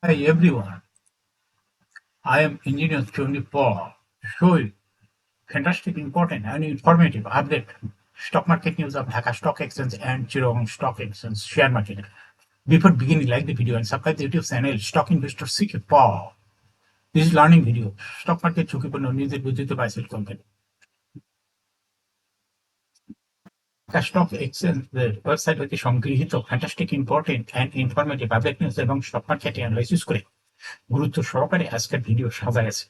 Hi everyone, I am Engineer 24 to show you fantastic, important and informative update stock market news of Dhaka Stock Exchange and Chittagong Stock Exchange share market. Before beginning, like the video and subscribe the YouTube channel Stock Investor CK Paul. This is learning video. Stock market ঝুঁকিপূর্ণ নিজের বুঝিতে বাইসেল company Dhaka stock exchange website হতে সংগৃহীত fantastic important and informative update news এবং stock market analysis করে গুরুত্ব সহকারে আজকের ভিডিও সাজায় আছে।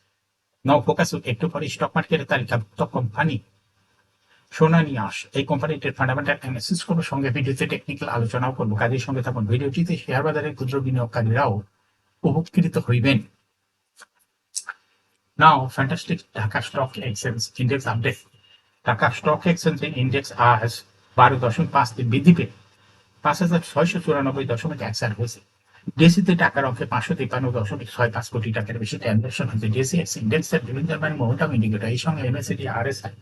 নাও ফোকাস একটু পরে স্টক মার্কেটের তালিকাভুক্ত কোম্পানি সোনানিয়াস এই কোম্পানিটির ফান্ডামেন্টাল অ্যানালিসিস করবো, সঙ্গে ভিডিওতে টেকনিক্যাল আলোচনাও করবো। কাজের সঙ্গে থাকুন। ভিডিওটিতে শেয়ার বাজারের ক্ষুদ্র বিনিয়োগকারীরাও উপকৃত হইবেন। Now fantastic Dhaka stock exchange index update. Dhaka stock এক্সচেঞ্জের ইন্ডেক্স আজ 12.5 বৃদ্ধি পেয়ে 5,694.14 হয়েছে। ডিএসিতে টাকার অঙ্কে 553.65 কোটি টাকার বেশি ট্রানজাকশন হয়েছে। ডিএসিএক্স ইন্ডেক্সের বুলিঞ্জার ব্যান্ড মোমেন্টাম ইন্ডিকেটর, এই সঙ্গে MACD RSI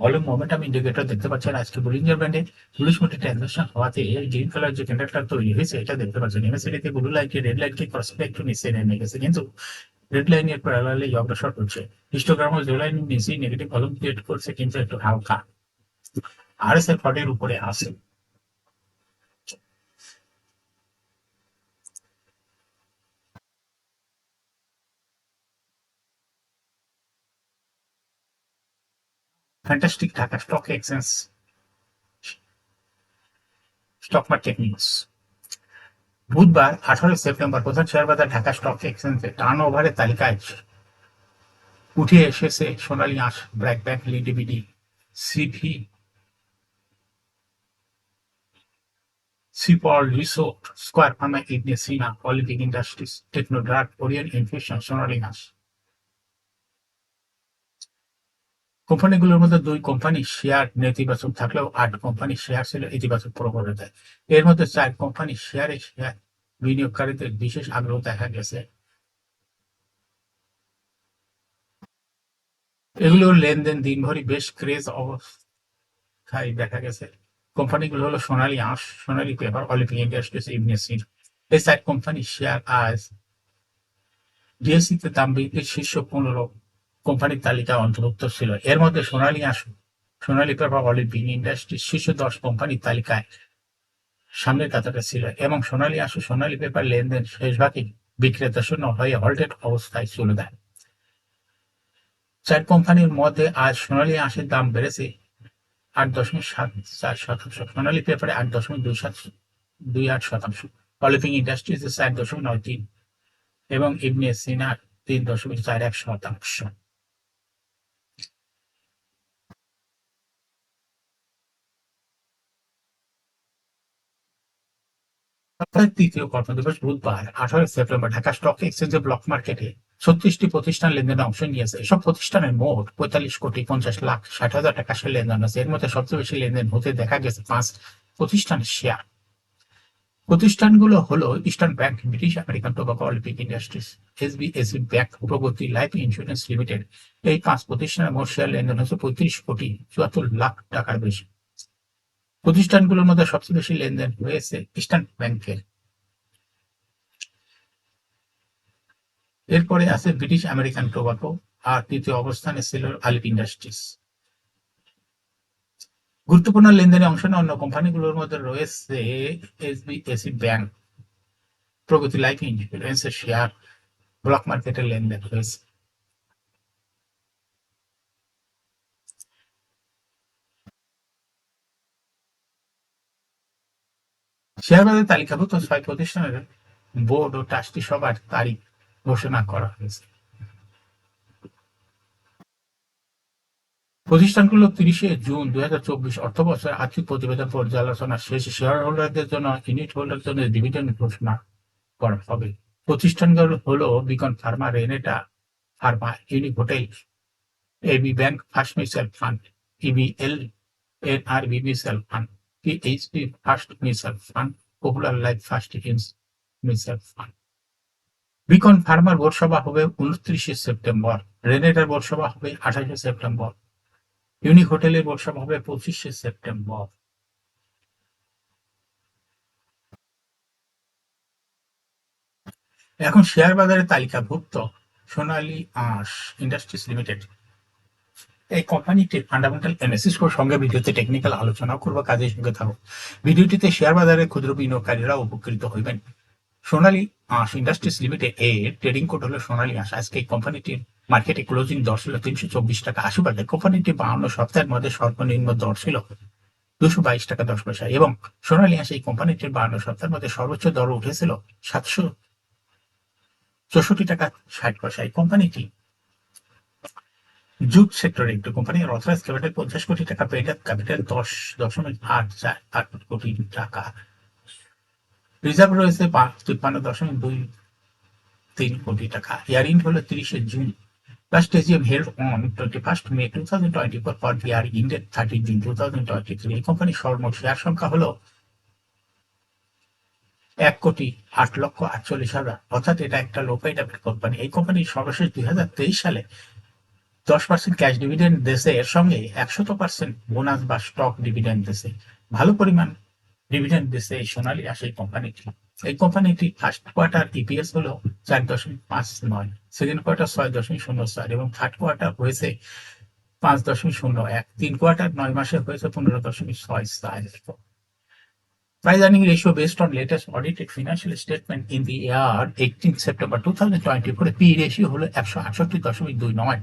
volume momentum indicator দেখতে পাচ্ছেন। আজকে বুলিঞ্জার ব্যান্ডে 40 কোটি ট্রানজাকশন হওয়াতে গ্রিন কালার যে ক্যান্ডেলটা তৈরি হয়েছে এটা দেখতে পাচ্ছেন। এমএসিডিতে ব্লু লাইনকে রেড লাইনকে ক্রসে একটু নিচে নেমে গেছে, কিন্তু রেড লাইনের প্যারালালি অগ্রসর হচ্ছে। হিস্টোগ্রামও যে লাইন নিচে নেগেটিভ ভলিউম ক্রিয়েট করছে, কিন্তু একটু হালকা। আরএসআই 40 উপরে আছে। Fantastic Dhaka stock exchange stock market news. বুধবার 18 সেপ্টেম্বর প্রধান শেয়ার বাজার ঢাকা স্টক এক্সচেঞ্জে টার্ন ওভারের তালিকায় উঠে এসেছে সোনালী আঁশ, ব্র্যাক ব্যাংক, লিডিবিডি, সিভি, Sea Pearl Resort, Square Pharma, Ibne Sina, Olympic Industries, Technodrug, Orient Infusion, Sonali Aansh. কোম্পানিগুলোর মধ্যে 2 কোম্পানির শেয়ার নেতিবাচক থাকলেও 8 কোম্পানির শেয়ার ছিল ইতিবাচক প্রবণতায়। এর মধ্যে 4 কোম্পানির শেয়ারে বিনিয়োগকারীদের বিশেষ আগ্রহ দেখা গেছে। এগুলোর লেনদেন দিনভরই বেশ ক্রেজ অবস্থায় দেখা গেছে। কোম্পানিগুলো হলো সোনালী আঁশ, সোনালী পেপার, অলিম্পিক ইন্ডাস্ট্রিজ, ইবনে সিনা। এই 4 কোম্পানির শেয়ার আজ ডিএসসিতে দাম বৃদ্ধির শীর্ষ 15 কোম্পানির তালিকায় অন্তর্ভুক্ত ছিল। এর মধ্যে সোনালী আঁশ, সোনালী পেপার, অলিম্পিক ইন্ডাস্ট্রিজ শীর্ষ 10 কোম্পানির তালিকায় সামনের কাতারে ছিল, এবং সোনালী আঁশ ও সোনালী পেপার লেনদেন শেষ ভাগে বিক্রেতা শূন্য হয়ে হল্টেড অবস্থায় চলে যায়। 4 কোম্পানির মধ্যে আজ সোনালী আঁশের দাম বেড়েছে 8.74%, সোনালী পেপারে 8.28%, অলিম্পিক ইন্ডাস্ট্রিজে 4.93 এবং ইবনে সিনার 3.41%। তৃতীয় কর্মদিবস বুধবার 18 সেপ্টেম্বর ঢাকা স্টক এক্সচেঞ্জে ব্লক মার্কেটে 36টি প্রতিষ্ঠান লেনদেনে অংশ নিয়েছে। এসব প্রতিষ্ঠানের মোট 45,50,60,000 টাকা শেয়ার লেনদেন আছে। এর মধ্যে সবচেয়ে বেশি লেনদেন হতে দেখা গেছে 5 প্রতিষ্ঠানের শেয়ার। প্রতিষ্ঠানগুলো হলো eastern bank, British American tobacco, Olympic industries, SBAC bank, প্রগতি লাইফ ইন্স্যুরেন্স লিমিটেড। এই 5 প্রতিষ্ঠানের মোট শেয়ার লেনদেন হচ্ছে 35,74,00,000 টাকার বেশি। প্রতিষ্ঠানগুলোর মধ্যে সবচেয়ে বেশি লেনদেন হয়েছে ইস্টার্ন ব্যাংকের। এরপরে আছে ব্রিটিশ আমেরিকান টোবাকো, আর তৃতীয় অবস্থানে ছিল আলিপ ইন্ডাস্ট্রিজ। গুরুত্বপূর্ণ লেনদেনে অংশ নেওয়া অন্য কোম্পানিগুলোর মধ্যে রয়েছে এসবিএসি ব্যাংক, প্রগতি লাইফ ইন্স্যুরেন্সের শেয়ার ব্লক মার্কেটে লেনদেন হয়েছে। শেয়ার বাজারে তালিকাভুক্ত 6 প্রতিষ্ঠানের বোর্ড ও ট্রাস্টি সভার তারিখ ঘোষণা করা হয়েছে। প্রতিষ্ঠানগুলো 30 জুন 2024 অর্থবছরের আর্থিক প্রতিবেদন পর্যালোচনা শেষে শেয়ার হোল্ডারদের জন্য ইউনিট হোল্ডারদের জন্য ডিভিডেন্ড ঘোষণা করা হবে। প্রতিষ্ঠানগুলো হলো Beacon pharma, Renata pharma, unique hotel, AB bank, first mutual fund, EBL, NRB mutual fund, PHP first mutual fund, popular life first mutual fund. Beacon ফার্মার বোর্ড সভা হবে 29 সেপ্টেম্বর, রেনেটার বোর্ড সভা হবে 28 সেপ্টেম্বর, ইউনিক হোটেলের বোর্ড সভা হবে 25 সেপ্টেম্বর। এখন share বাজারে তালিকাভুক্ত সোনালী আঁশ ইন্ডাস্ট্রিজ লিমিটেড, এই কোম্পানিটির ফান্ডামেন্টাল অ্যানালিসিস করে সঙ্গে ভিডিওতে টেকনিক্যাল আলোচনা করবো, কাজের সঙ্গে থাকো। ভিডিওটিতে শেয়ার বাজারে ক্ষুদ্র বিনিয়োগকারীরা উপকৃত হইবেন। সোনালী আঁশ ইন্ডাস্ট্রিজ লিমিটেড এর ট্রেডিং কোড হলো সোনালী আঁশ। আজকে এই কোম্পানিটির মার্কেটে ক্লোজিং দর ছিল 324 টাকা 80 পয়সা। কোম্পানিটি 52 সপ্তাহের মধ্যে সর্বনিম্ন দর ছিল 222 টাকা 10 পয়সা এবং সোনালী আঁশ এই কোম্পানিটির 52 সপ্তাহের মধ্যে সর্বোচ্চ দর উঠেছিল 764 টাকা 60 পয়সা। এই কোম্পানিটি জুট সেক্টরে একটি কোম্পানির অথরাইজ ক্যাপিটাল 50 কোটি টাকা, পেইড আপ ক্যাপিটাল 10.848 কোটি টাকা, রিজার্ভ রয়েছে 53.23 কোটি টাকা। ইয়ারিং হলো 30 June. Last AGM held on 21st May 2024 for the year ended 30 June 2023. এই কোম্পানির সর্বমোট শেয়ার সংখ্যা হলো 1,08,48,000, অর্থাৎ এটা একটা লো পেইড আপ কোম্পানি। এই কোম্পানির সর্বশেষ 2023 সালে 10% ক্যাশ ডিভিডেন্ড দেশে, এর সঙ্গে 100% বোনাস বা স্টক ডিভিডেন্ড দেশে, ভালো পরিমাণ ডিভিডেন্ড দেশে এই সোনালী আঁশ এই কোম্পানিটি। এই কোম্পানিটি ফার্স্ট কোয়ার্টার ইপিএস হলো 4.59, সেকেন্ড কোয়ার্টার 6.04 এবং থার্ড কোয়ার্টার হয়েছে 5.01, 3 কোয়ার্টার 9 মাসে হয়েছে 15.64। Price earning ratio based on latest audited financial statement in the year 18 September 2024, P ratio হলো 168.29।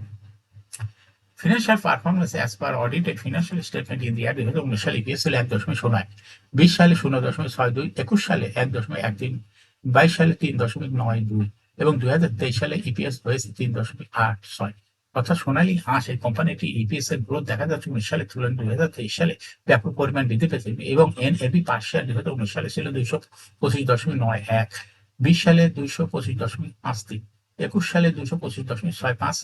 Financial performance as per audited financial statement in the year 2019 সালে EPS হলো 1.09, 20 সালে 0.62, 21 সালে 1.13, 22 সালে 3.92 এবং 2023 সালে ইপিএস হয়েছে 3.86। অর্থাৎ সোনালী আঁশ এই কোম্পানিটি ইপিএস এর গ্রোথ দেখা যাচ্ছে 19 সালে তুলনায় 2023 সালে ব্যাপক পরিমাণ বৃদ্ধি পেয়েছে এবং এনএবি পার শেয়ার 2019 সালে ছিল 225.91, 20 সালে 225.53, 21 সালে 225.65,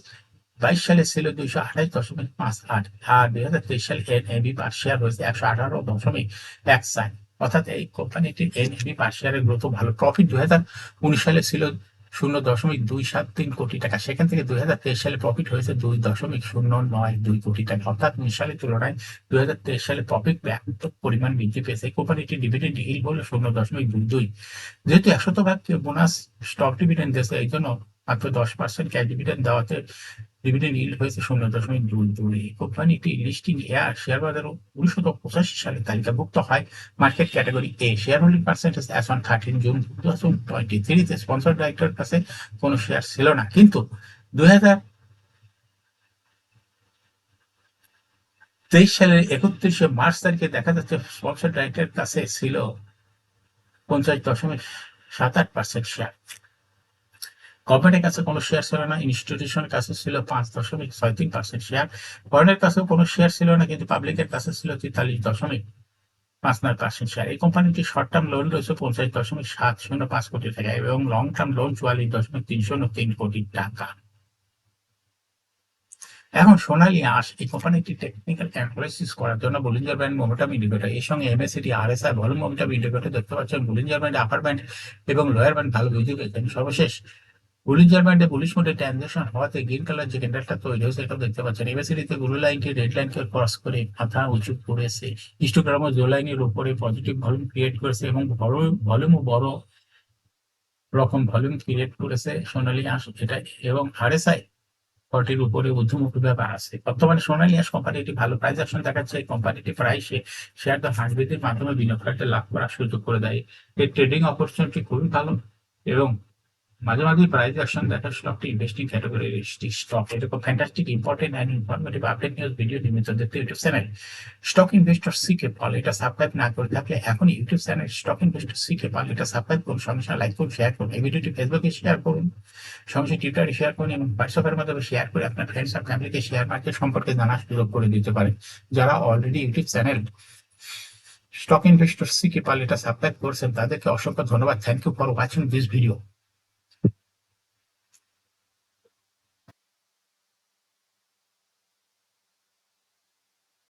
22 সালে ছিল 228.58 আর 2023 সালে এনএবি পার শেয়ার হয়েছে 118.14। অর্থাৎ এই কোম্পানিটির এনএবি পার শেয়ারের গ্রোথ ভালো। প্রফিট 2019 সালে ছিল 0.273 কোটি টাকা, সেখান থেকে 2023 সালে প্রফিট হয়েছে 2.092 কোটি টাকা, অর্থাৎ 19 সালের তুলনায় 2023 সালে প্রফিট ব্যাপক পরিমাণ বৃদ্ধি পেয়েছে। এই কোম্পানিটির ডিভিডেন্ড ইল্ড হলো 0.22। যেহেতু 100% বোনাস স্টক ডিভিডেন্ড দিয়েছে, এই জন্য মাত্র 10% ক্যাশ ডিভিডেন্ড দেওয়াতে ডিভিডেন্ড ইল্ড হয়েছে 0.22। কোম্পানিটি লিস্টিং শেয়ার বাজারে 1985 সালে তালিকাভুক্ত হয় market category A. Share holding percentage as on 13 June 2023 sponsor ডাইরেক্টরের কাছে কোনো শেয়ার ছিল না, কিন্তু 2023 সালের 31 মার্চ তারিখে দেখা যাচ্ছে স্পন্সর ডাইরেক্টরের কাছে ছিল 50.78% শেয়ার। গভর্নমেন্টের কাছে কোনো শেয়ার ছিল না, ইনস্টিটিউশনের কাছে ছিল 5.63% শেয়ার, ফরেনের কাছেও কোনো শেয়ার ছিল না, কিন্তু পাবলিকের কাছে ছিল 43.59% শেয়ার। এই কোম্পানিটি শর্ট টার্ম লোন রয়েছে 50.705 কোটি টাকা এবং লং টার্ম লোন 44.303 কোটি টাকা। এখন সোনালী আঁশ এই কোম্পানিটি টেকনিক্যাল অ্যানালাইসিস করার জন্য বলিঞ্জার ব্যান্ড মোমেন্টাম ইন্ডিকেটর, এর সঙ্গে MACD RSI volume momentum indicator দেখতে পাচ্ছেন। বলিঞ্জার ব্যান্ড আপার ব্যান্ড এবং লোয়ার ব্যান্ড ভালো বৃদ্ধি পেয়েছেন। সর্বশেষ বুলিঞ্জার ব্যান্ডে বুলিশ মোডে ট্রানজাকশন হওয়াতে গ্রিন কালার যে ক্যান্ডেলটা তৈরি হয়েছে এটাও দেখতে পাচ্ছেন। এমএসিডিতে ব্লু লাইনটি রেড লাইনকে ক্রস করে মাথা উঁচু করেছে। হিস্টোগ্রামও জো লাইনের উপরে পজিটিভ ভলিউম ক্রিয়েট করেছে এবং ভলিউমও বড় রকম ভলিউম ক্রিয়েট করেছে সোনালী আঁশ এটা, এবং আরএসআই 40 উপরে ঊর্ধ্বমুখী ব্যাপার আছে। বর্তমানে সোনালী আঁশ কোম্পানিটি ভালো প্রাইস অ্যাকশন দেখাচ্ছে। এই কোম্পানিটি প্রাইসে শেয়ার দর হ্রাস বৃদ্ধির মাধ্যমে বিনিয়োগকারীদের লাভ করার সুযোগ করে দেয়। এর ট্রেডিং অপরচুনিটি খুবই ভালো এবং মাঝে মাঝে প্রাইস অ্যাকশন দেখা স্টকটি ইনভেস্টিং ক্যাটাগরির স্টক। এরকম fantastic important and informative update news video নিয়মিত দেখতে YouTube channel stock investor CK Pal এটা সাবস্ক্রাইব না করে থাকলে এখন YouTube channel stock investor CK Pal এটা সাবস্ক্রাইব করুন, সঙ্গে সঙ্গে লাইক করুন, শেয়ার করুন। এই ভিডিওটি ফেসবুকে শেয়ার করুন, সঙ্গে সঙ্গে টুইটারে শেয়ার করুন এবং হোয়াটসঅ্যাপের মাধ্যমে শেয়ার করে আপনার ফ্রেন্ডস আর ফ্যামিলিকে শেয়ার মার্কেট সম্পর্কে জানার সুযোগ করে দিতে পারেন। যারা already YouTube channel stock investor CK Pal এটা সাবস্ক্রাইব করছেন তাদেরকে অসংখ্য ধন্যবাদ। Thank you for watching this video.